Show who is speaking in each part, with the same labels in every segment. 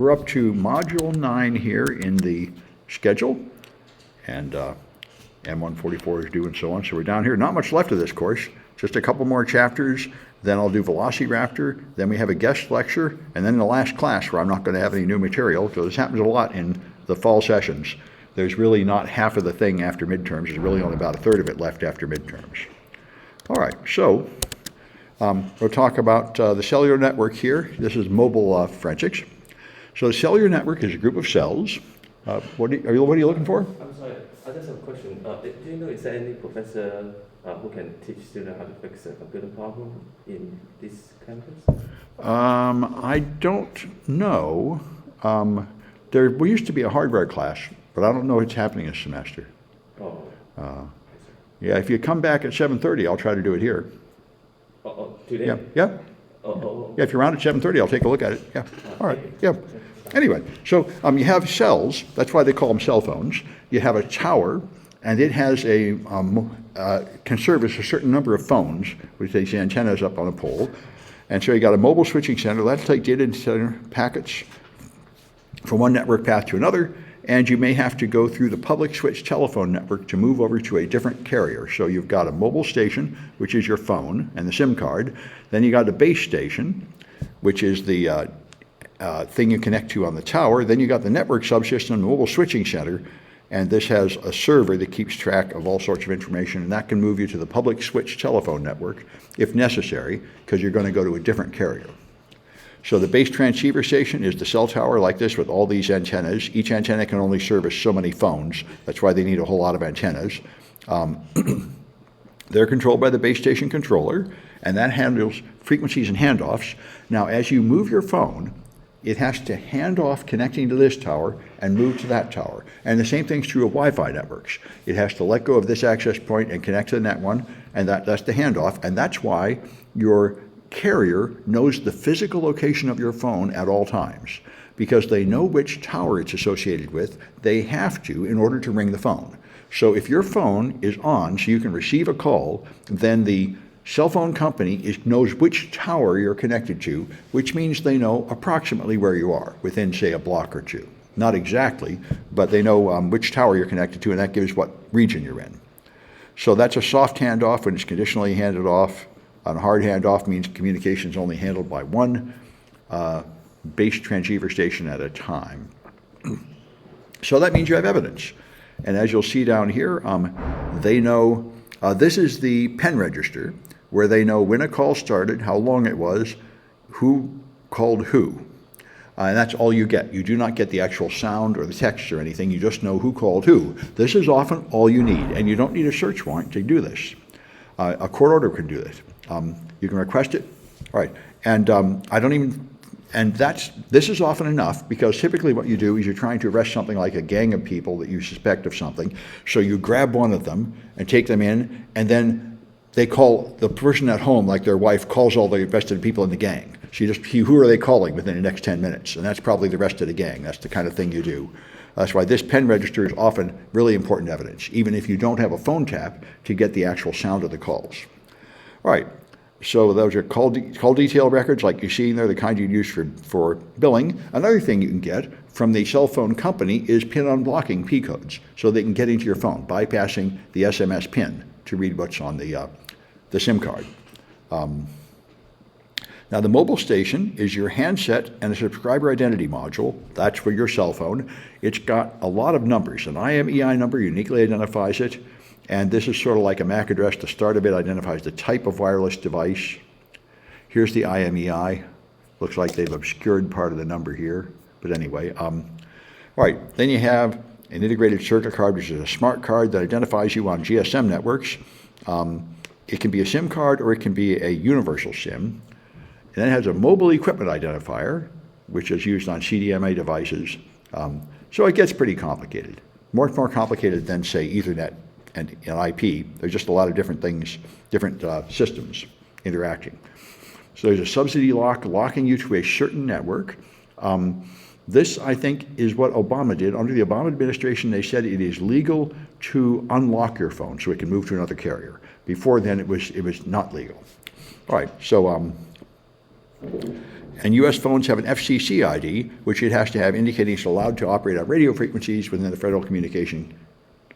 Speaker 1: We're up to Module 9 here in the schedule, and M144 is due and so on. So we're down here. Not much left of this course, just a couple more chapters. Then I'll do Velociraptor. Then we have a guest lecture, and then the last class where I'm not going to have any new material. So this happens a lot in the fall sessions. There's really not half of the thing after midterms. There's really only about a third of it left after midterms. All right, so we'll talk about the cellular network here. This is mobile forensics. So the cellular network is a group of cells. What are you looking for?
Speaker 2: I'm sorry, I just have a question. Do you know, is there any professor who can teach students how to fix a computer problem in this campus?
Speaker 1: I don't know. There used to be a hardware class, but I don't know what's happening this semester.
Speaker 2: Oh.
Speaker 1: Yeah, if you come back at 7:30, I'll try to do it here.
Speaker 2: Today?
Speaker 1: Yeah, yeah. Yeah, if you're around at 7:30, I'll take a look at it. Yeah, all right, yeah. Anyway, so you have cells. That's why they call them cell phones. You have a tower, and it has can service a certain number of phones, which takes the antennas up on a pole. And so you got a mobile switching center. That'll take data center packets from one network path to another, and you may have to go through the public switch telephone network to move over to a different carrier. So you've got a mobile station, which is your phone and the SIM card. Then you got a base station, which is the thing you connect to on the tower. Then you got the network subsystem, the mobile switching center, and this has a server that keeps track of all sorts of information, and that can move you to the public switch telephone network if necessary, because you're going to go to a different carrier. So the base transceiver station is the cell tower like this with all these antennas. Each antenna can only service so many phones. That's why they need a whole lot of antennas. They're controlled by the base station controller, and that handles frequencies and handoffs. Now, as you move your phone, it has to hand off connecting to this tower and move to that tower. And the same thing's true of Wi-Fi networks. It has to let go of this access point and connect to the net one, and that's the handoff. And that's why your carrier knows the physical location of your phone at all times. Because they know which tower it's associated with, they have to in order to ring the phone. So if your phone is on so you can receive a call, then the cell phone company knows which tower you're connected to, which means they know approximately where you are, within, say, a block or two. Not exactly, but they know which tower you're connected to, and that gives what region you're in. So that's a soft handoff when it's conditionally handed off. A hard handoff means communication is only handled by one base transceiver station at a time. So that means you have evidence. And as you'll see down here, they know, this is the pen register, where they know when a call started, how long it was, who called who. And that's all you get. You do not get the actual sound or the text or anything. You just know who called who. This is often all you need, and you don't need a search warrant to do this. A court order can do this. You can request it. All right. And this is often enough, because typically what you do is you're trying to arrest something like a gang of people that you suspect of something. So you grab one of them and take them in, and then they call the person at home, like their wife, calls all the rest of the people in the gang. Who are they calling within the next 10 minutes? And that's probably the rest of the gang. That's the kind of thing you do. That's why this pen register is often really important evidence, even if you don't have a phone tap, to get the actual sound of the calls. All right. So those are call detail records, like you see there, the kind you'd use for billing. Another thing you can get from the cell phone company is pin unblocking P codes, so they can get into your phone, bypassing the SMS pin to read what's on the SIM card. Now the mobile station is your handset and a subscriber identity module. That's for your cell phone. It's got a lot of numbers. An IMEI number uniquely identifies it. And this is sort of like a MAC address. The start of it identifies the type of wireless device. Here's the IMEI. Looks like they've obscured part of the number here. But anyway, all right. Then you have an integrated circuit card, which is a smart card that identifies you on GSM networks. It can be a SIM card or it can be a universal SIM. And then it has a mobile equipment identifier, which is used on CDMA devices. So it gets pretty complicated. Much more complicated than, say, Ethernet and IP. There's just a lot of different things, different systems interacting. So there's a subsidy lock locking you to a certain network. This, I think, is what Obama did. Under the Obama administration, they said it is legal to unlock your phone so it can move to another carrier. Before then, it was not legal. All right, so And U.S. phones have an FCC ID, which it has to have indicating it's allowed to operate on radio frequencies within the Federal Communication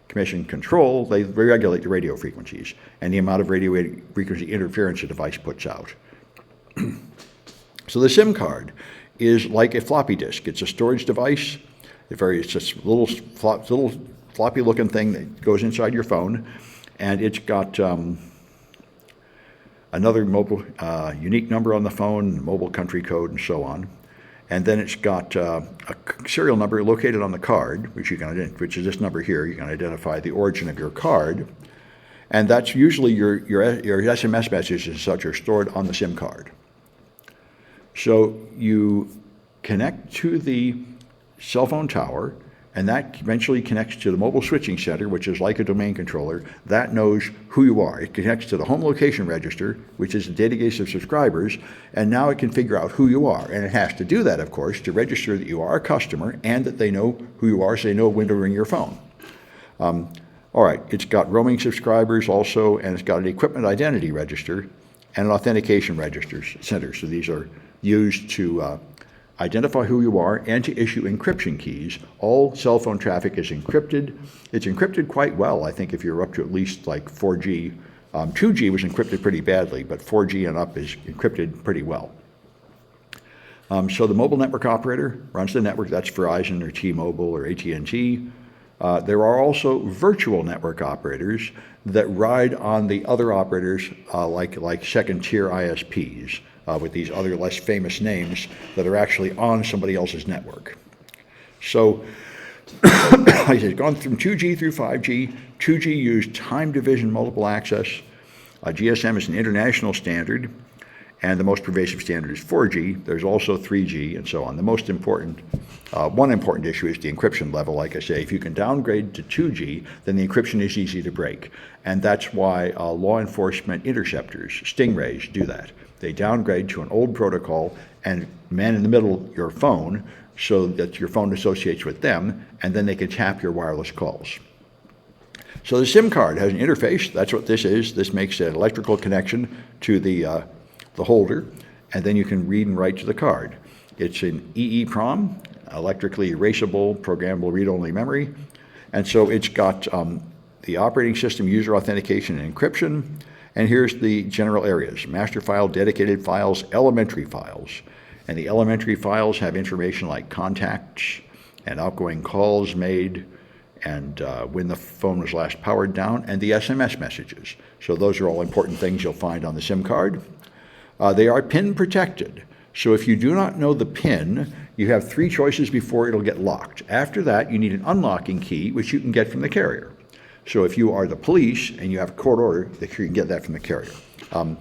Speaker 1: Commission control. They regulate the radio frequencies and the amount of radio frequency interference a device puts out. So the SIM card is like a floppy disk. It's a storage device. It's just a little floppy looking thing that goes inside your phone, and it's got another mobile unique number on the phone, mobile country code, and so on. And then it's got a serial number located on the card, which is this number here. You can identify the origin of your card, and that's usually your SMS messages and such are stored on the SIM card. So you connect to the cell phone tower, and that eventually connects to the mobile switching center, which is like a domain controller. That knows who you are. It connects to the home location register, which is a database of subscribers, and now it can figure out who you are. And it has to do that, of course, to register that you are a customer and that they know who you are, so they know when to ring your phone. All right, it's got roaming subscribers also, and it's got an equipment identity register and an authentication center. So these are used to identify who you are and to issue encryption keys. All cell phone traffic is encrypted. It's encrypted quite well. I think if you're up to at least like 4G, 2G was encrypted pretty badly, but 4G and up is encrypted pretty well. So the mobile network operator runs the network. That's Verizon or T-Mobile or AT&T. There are also virtual network operators that ride on the other operators like second-tier ISPs. With these other less famous names that are actually on somebody else's network. So, like I said, gone from 2G through 5G. 2G used time division multiple access. GSM is an international standard, and the most pervasive standard is 4G. There's also 3G and so on. The most important, one important issue is the encryption level. Like I say, if you can downgrade to 2G, then the encryption is easy to break. And that's why law enforcement interceptors, stingrays, do that. They downgrade to an old protocol and man in the middle your phone so that your phone associates with them, and then they can tap your wireless calls. So the SIM card has an interface. That's what this is. This makes an electrical connection to the holder, and then you can read and write to the card. It's an EEPROM, electrically erasable, programmable read-only memory, and so it's got the operating system, user authentication, and encryption. And here's the general areas: master file, dedicated files, elementary files. And the elementary files have information like contacts and outgoing calls made and when the phone was last powered down, and the SMS messages. So those are all important things you'll find on the SIM card. They are PIN protected. So if you do not know the PIN, you have 3 choices before it'll get locked. After that, you need an unlocking key, which you can get from the carrier. So if you are the police and you have a court order, you can get that from the carrier. All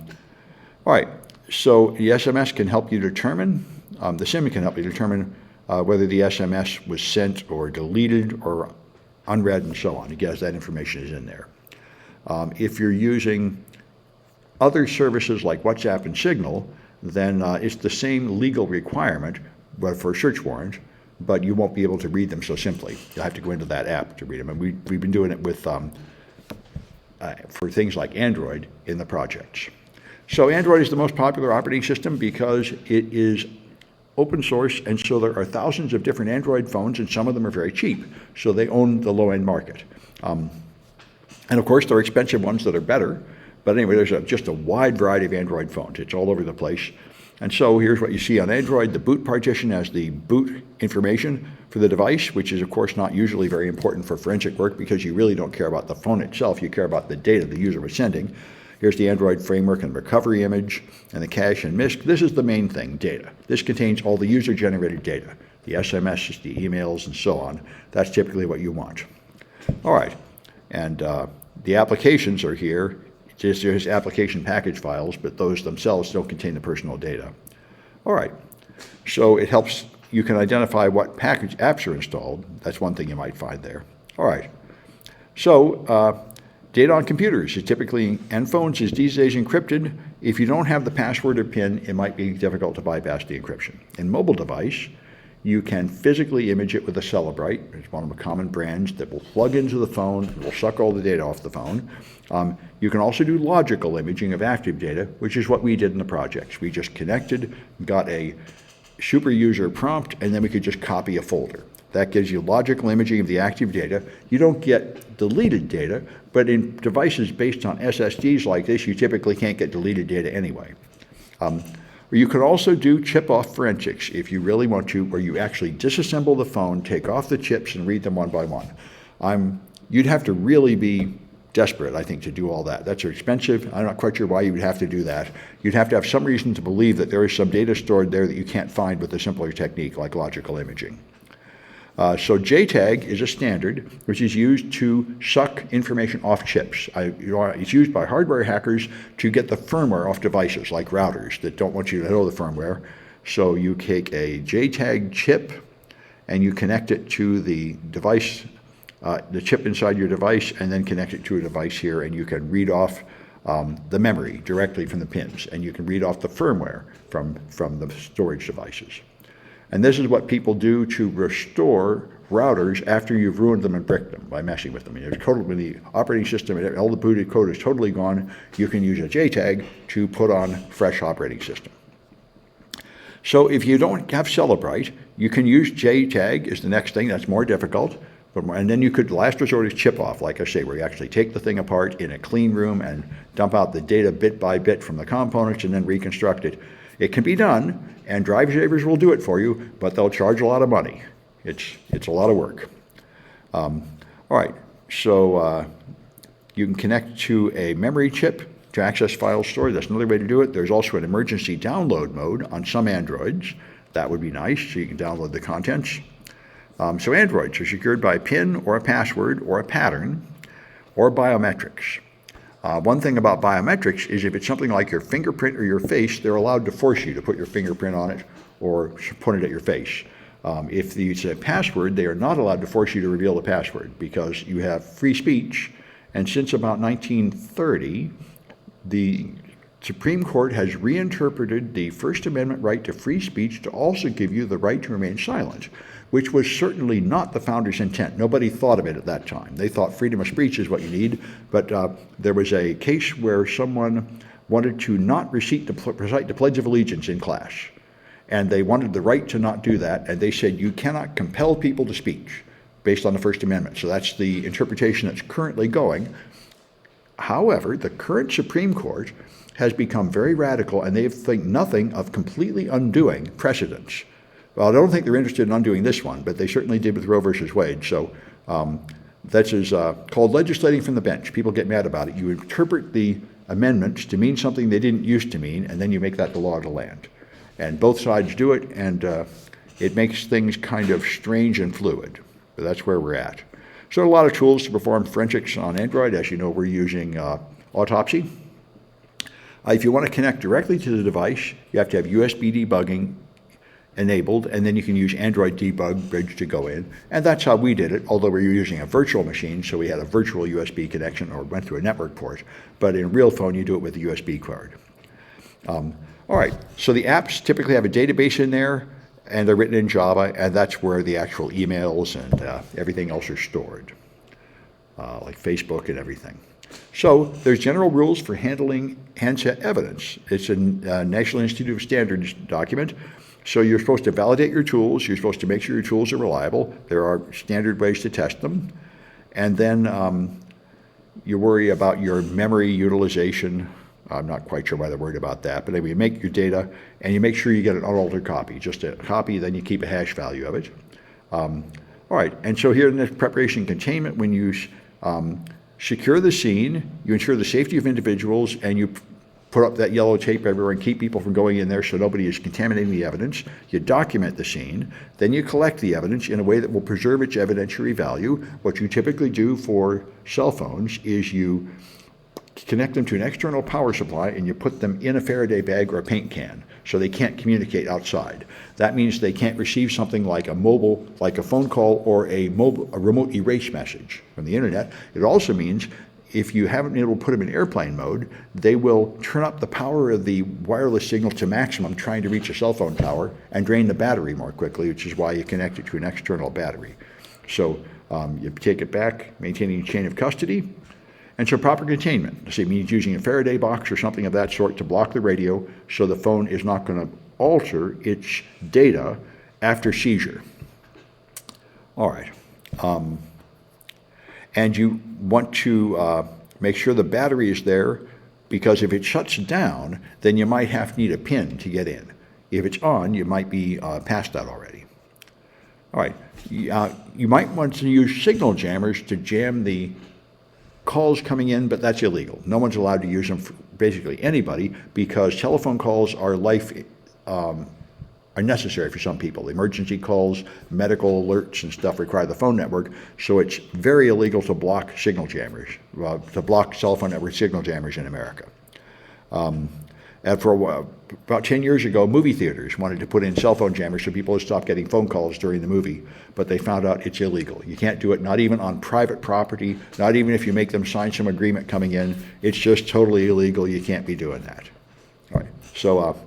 Speaker 1: right, so the SMS can help you determine, the SIM can help you determine whether the SMS was sent or deleted or unread and so on. Again, that information is in there. If you're using other services like WhatsApp and Signal, then it's the same legal requirement, but for a search warrant, but you won't be able to read them so simply. You'll have to go into that app to read them. And we've been doing it with for things like Android in the projects. So Android is the most popular operating system because it is open source, and so there are thousands of different Android phones, and some of them are very cheap. So they own the low-end market. And of course, there are expensive ones that are better. But anyway, there's just a wide variety of Android phones. It's all over the place. And so here's what you see on Android. The boot partition has the boot information for the device, which is, of course, not usually very important for forensic work because you really don't care about the phone itself. You care about the data the user was sending. Here's the Android framework and recovery image and the cache and MISC. This is the main thing, data. This contains all the user-generated data, the SMS, the emails, and so on. That's typically what you want. All right. And the applications are here. There's application package files, but those themselves don't contain the personal data. All right, so it helps, you can identify what package apps are installed. That's one thing you might find there. All right, so data on computers is typically, and phones is these days encrypted. If you don't have the password or PIN, it might be difficult to bypass the encryption. In mobile device, You can physically image it with a Cellebrite. It's one of the common brands that will plug into the phone, it will suck all the data off the phone. You can also do logical imaging of active data, which is what we did in the projects. We just connected, got a super user prompt, and then we could just copy a folder. That gives you logical imaging of the active data. You don't get deleted data, but in devices based on SSDs like this, you typically can't get deleted data anyway. You could also do chip-off forensics if you really want to, where you actually disassemble the phone, take off the chips, and read them one by one. You'd have to really be desperate, I think, to do all that. That's expensive. I'm not quite sure why you would have to do that. You'd have to have some reason to believe that there is some data stored there that you can't find with a simpler technique like logical imaging. So JTAG is a standard which is used to suck information off chips. It's used by hardware hackers to get the firmware off devices like routers that don't want you to know the firmware. So you take a JTAG chip and you connect it to the device, the chip inside your device, and then connect it to a device here, and you can read off the memory directly from the pins, and you can read off the firmware from the storage devices. And this is what people do to restore routers after you've ruined them and bricked them by messing with them. When the operating system and all the booted code is totally gone, you can use a JTAG to put on fresh operating system. So if you don't have Cellebrite, you can use JTAG as the next thing. That's more difficult. And then you could, last resort is chip off, like I say, where you actually take the thing apart in a clean room and dump out the data bit by bit from the components and then reconstruct it. It can be done, and drive savers will do it for you, but they'll charge a lot of money. It's a lot of work. All right, so you can connect to a memory chip to access file storage. That's another way to do it. There's also an emergency download mode on some Androids. That would be nice, so you can download the contents. So Androids are secured by a PIN or a password or a pattern or biometrics. One thing about biometrics is if it's something like your fingerprint or your face, they're allowed to force you to put your fingerprint on it or point it at your face. If it's a password, they are not allowed to force you to reveal the password because you have free speech. And since about 1930, the Supreme Court has reinterpreted the First Amendment right to free speech to also give you the right to remain silent, which was certainly not the founders' intent. Nobody thought of it at that time. They thought freedom of speech is what you need, but there was a case where someone wanted to not recite the Pledge of Allegiance in class, and they wanted the right to not do that, and they said you cannot compel people to speech based on the First Amendment. So that's the interpretation that's currently going. However, the current Supreme Court has become very radical, and they think nothing of completely undoing precedents. Well, I don't think they're interested in undoing this one, but they certainly did with Roe versus Wade. So that is called legislating from the bench. People get mad about it. You interpret the amendments to mean something they didn't used to mean, and then you make that the law of the land. And both sides do it, and it makes things kind of strange and fluid. But that's where we're at. So a lot of tools to perform forensics on Android. As you know, we're using Autopsy. If you want to connect directly to the device, you have to have USB debugging enabled, and then you can use Android Debug Bridge to go in. And that's how we did it, although we were using a virtual machine, so we had a virtual USB connection or went through a network port. But in a real phone, you do it with a USB card. All right, so the apps typically have a database in there, and they're written in Java, and that's where the actual emails and everything else are stored, like Facebook and everything. So there's general rules for handling handset evidence. It's a National Institute of Standards document. So you're supposed to validate your tools. You're supposed to make sure your tools are reliable. There are standard ways to test them. And then you worry about your memory utilization. I'm not quite sure why they're worried about that. But anyway, you make your data, and you make sure you get an unaltered copy. Just a copy, then you keep a hash value of it. All right, and so here in the preparation and containment, when you secure the scene, you ensure the safety of individuals, and you put up that yellow tape everywhere and keep people from going in there so nobody is contaminating the evidence. You document the scene, then you collect the evidence in a way that will preserve its evidentiary value. What you typically do for cell phones is you connect them to an external power supply and you put them in a Faraday bag or a paint can so they can't communicate outside. That means they can't receive something like a mobile, like a phone call or a remote erase message from the internet. It also means if you haven't been able to put them in airplane mode, they will turn up the power of the wireless signal to maximum trying to reach a cell phone tower and drain the battery more quickly, which is why you connect it to an external battery. So you take it back, maintaining a chain of custody. And so proper containment, so it means using a Faraday box or something of that sort to block the radio so the phone is not going to alter its data after seizure. All right. And you want to make sure the battery is there, because if it shuts down, then you might have to need a PIN to get in. If it's on, you might be past that already. All right. You might want to use signal jammers to jam the calls coming in, but that's illegal. No one's allowed to use them for basically anybody, because telephone calls are are necessary for some people. Emergency calls, medical alerts and stuff require the phone network, so it's very illegal to block signal jammers, to block cell phone network signal jammers in America. And for a while, about 10 years ago, movie theaters wanted to put in cell phone jammers so people would stop getting phone calls during the movie, but they found out it's illegal. You can't do it, not even on private property, not even if you make them sign some agreement coming in. It's just totally illegal. You can't be doing that. All right. So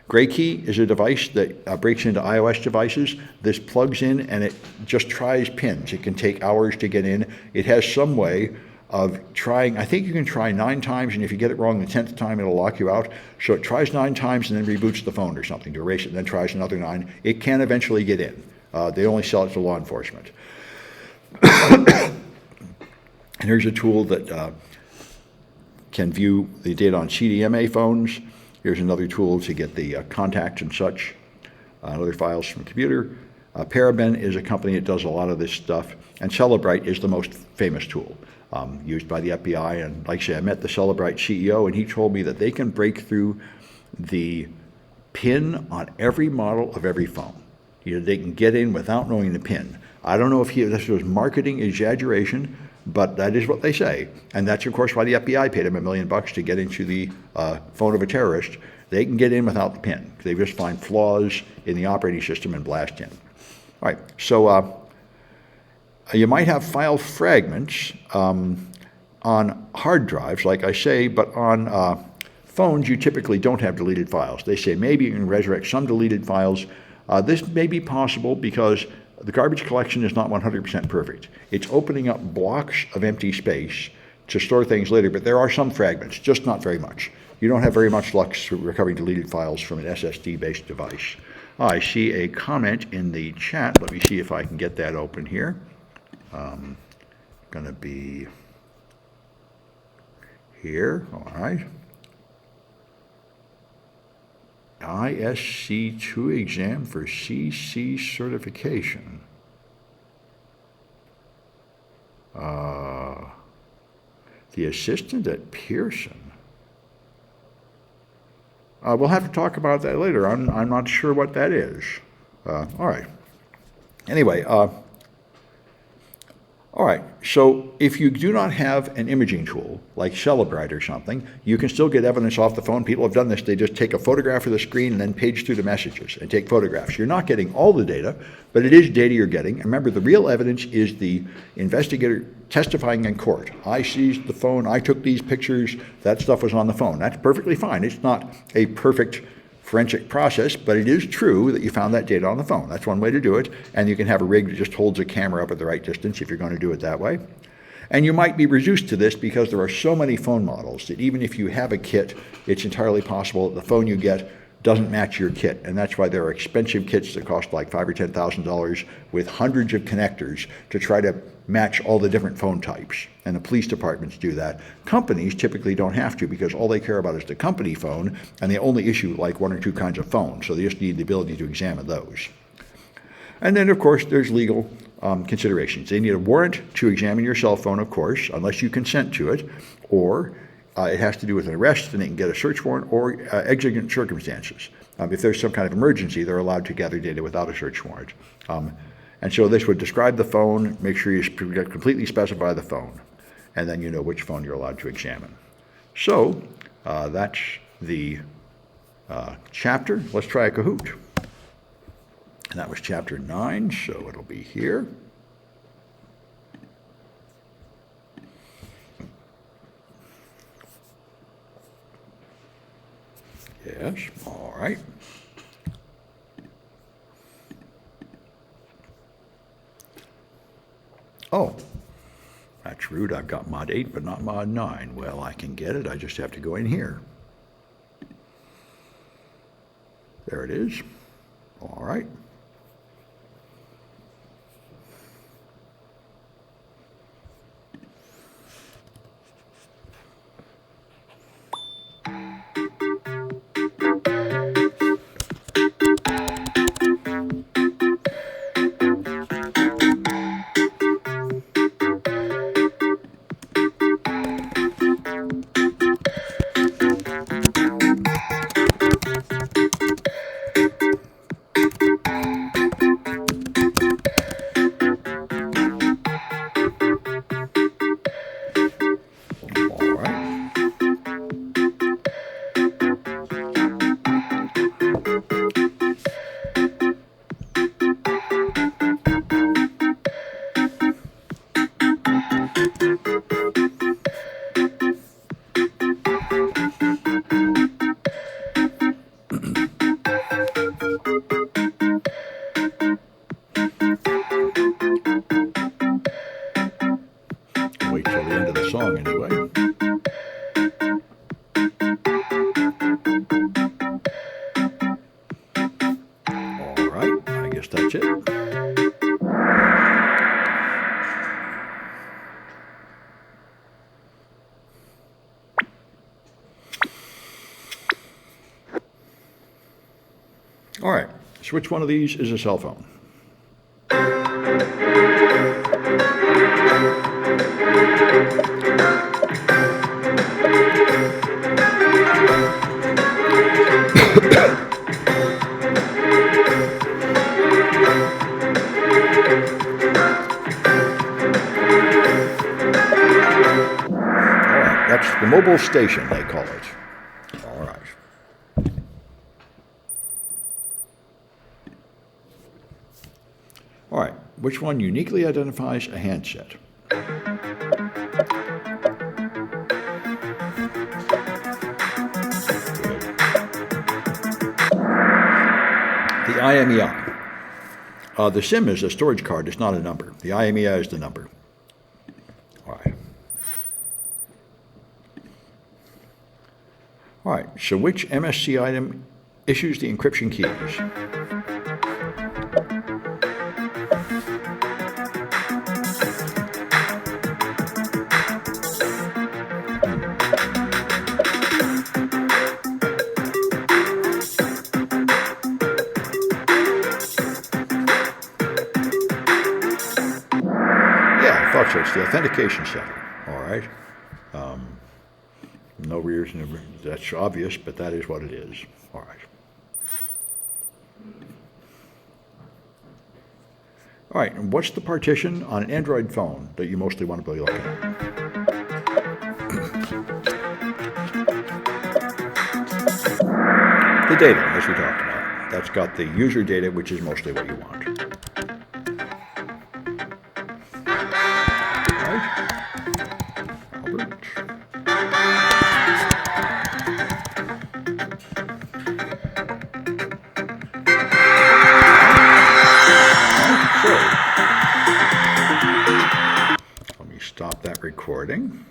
Speaker 1: GrayKey is a device that breaks into iOS devices. This plugs in and it just tries pins. It can take hours to get in. It has some way of trying. I think you can try 9 times, and if you get it wrong the 10th time, it'll lock you out. So it tries 9 times and then reboots the phone or something to erase it, and then tries another 9. It can eventually get in. They only sell it to law enforcement. And here's a tool that can view the data on CDMA phones. Here's another tool to get the contacts and such, other files from the computer. Paraben is a company that does a lot of this stuff, and Cellebrite is the most famous tool used by the FBI. And like I say, I met the Cellebrite CEO, and he told me that they can break through the PIN on every model of every phone. They can get in without knowing the PIN. I don't know if this was marketing exaggeration, but that is what they say. And that's, of course, why the FBI paid him $1 million to get into the phone of a terrorist. They can get in without the PIN. They just find flaws in the operating system and blast in. All right, so you might have file fragments on hard drives, like I say, but on phones, you typically don't have deleted files. They say maybe you can resurrect some deleted files. This may be possible because the garbage collection is not 100% perfect. It's opening up blocks of empty space to store things later, but there are some fragments, just not very much. You don't have very much luck recovering deleted files from an SSD-based device. I see a comment in the chat. Let me see if I can get that open here. Going to be here. All right. ISC2 exam for CC certification. The assistant at Pearson. We'll have to talk about that later. I'm not sure what that is. All right. Anyway, all right, so if you do not have an imaging tool, like Cellebrite or something, you can still get evidence off the phone. People have done this. They just take a photograph of the screen and then page through the messages and take photographs. You're not getting all the data, but it is data you're getting. And remember, the real evidence is the investigator testifying in court. I seized the phone. I took these pictures. That stuff was on the phone. That's perfectly fine. It's not a perfect forensic process, but it is true that you found that data on the phone. That's one way to do it, and you can have a rig that just holds a camera up at the right distance if you're going to do it that way. And you might be reduced to this because there are so many phone models that even if you have a kit, it's entirely possible that the phone you get doesn't match your kit, and that's why there are expensive kits that cost like $5,000 or $10,000 with hundreds of connectors to try to match all the different phone types. And the police departments do that. Companies typically don't have to because all they care about is the company phone, and they only issue like 1 or 2 kinds of phones, so they just need the ability to examine those. And then, of course, there's legal considerations. They need a warrant to examine your cell phone, of course, unless you consent to it, or it has to do with an arrest, and they can get a search warrant, or exigent circumstances. If there's some kind of emergency, they're allowed to gather data without a search warrant. And so this would describe the phone, make sure you completely specify the phone, and then you know which phone you're allowed to examine. So that's the chapter. Let's try a Kahoot. And that was chapter 9, so it'll be here. Yes, all right. Oh, that's rude. I've got mod 8, but not mod 9. Well, I can get it. I just have to go in here. There it is. All right. All right. Wait till the end of the song anyway. All right, I guess that's it. All right, so which one of these is a cell phone? That's the mobile station, they call it. All right. All right, which one uniquely identifies a handset? The IMEI. The SIM is a storage card, it's not a number. The IMEI is the number. All right. All right, so which MSC item issues the encryption keys? Yeah, I thought so. It's the authentication center. All right. No reason, that's obvious, but that is what it is. All right. All right, and what's the partition on an Android phone that you mostly want to be looking at? The data, as we talked about. That's got the user data, which is mostly what you want. All right. Albert. Let me stop that recording.